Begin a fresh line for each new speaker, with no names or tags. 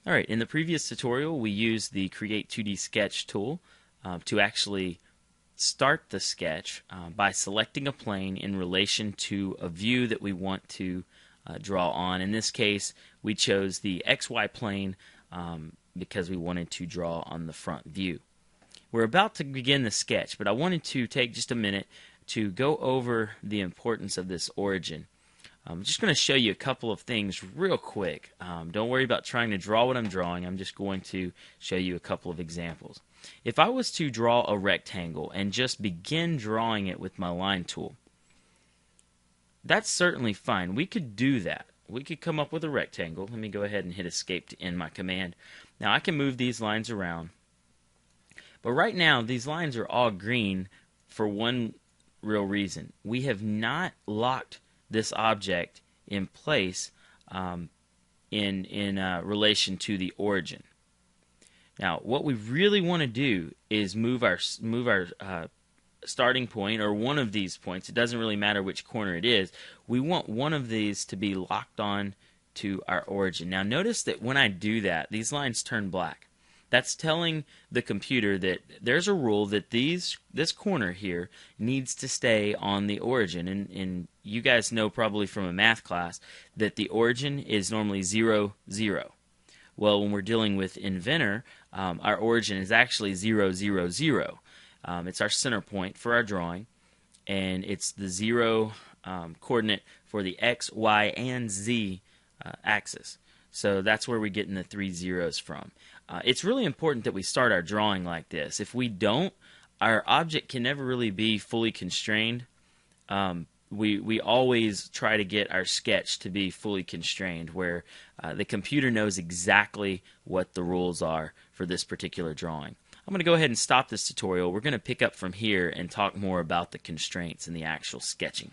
Alright, in the previous tutorial we used the Create 2D Sketch tool to actually start the sketch by selecting a plane in relation to a view that we want to draw on. In this case we chose the XY plane because we wanted to draw on the front view. We're about to begin the sketch, but I wanted to take just a minute to go over the importance of this origin. I'm just going to show you a couple of things real quick. Don't worry about trying to draw what I'm drawing. I'm just going to show you a couple of examples. If I was to draw a rectangle and just begin drawing it with my line tool, that's certainly fine. We could do that. We could come up with a rectangle. Let me go ahead and hit escape to end my command. Now I can move these lines around. But right now these lines are all green for one real reason. We have not locked this object in place in relation to the origin. Now, what we really want to do is move our starting point, or one of these points. It doesn't really matter which corner it is. We want one of these to be locked on to our origin. Now, notice that when I do that, these lines turn black. That's telling the computer that there's a rule that this corner here needs to stay on the origin. And you guys know probably from a math class that the origin is normally 0, 0. Well, when we're dealing with Inventor, our origin is actually 0, 0, 0. It's our center point for our drawing, and it's the 0 coordinate for the X, Y, and Z axis. So that's where we're getting the 3 zeros from. It's really important that we start our drawing like this. If we don't, our object can never really be fully constrained. We always try to get our sketch to be fully constrained, where the computer knows exactly what the rules are for this particular drawing. I'm going to go ahead and stop this tutorial. We're going to pick up from here and talk more about the constraints and the actual sketching.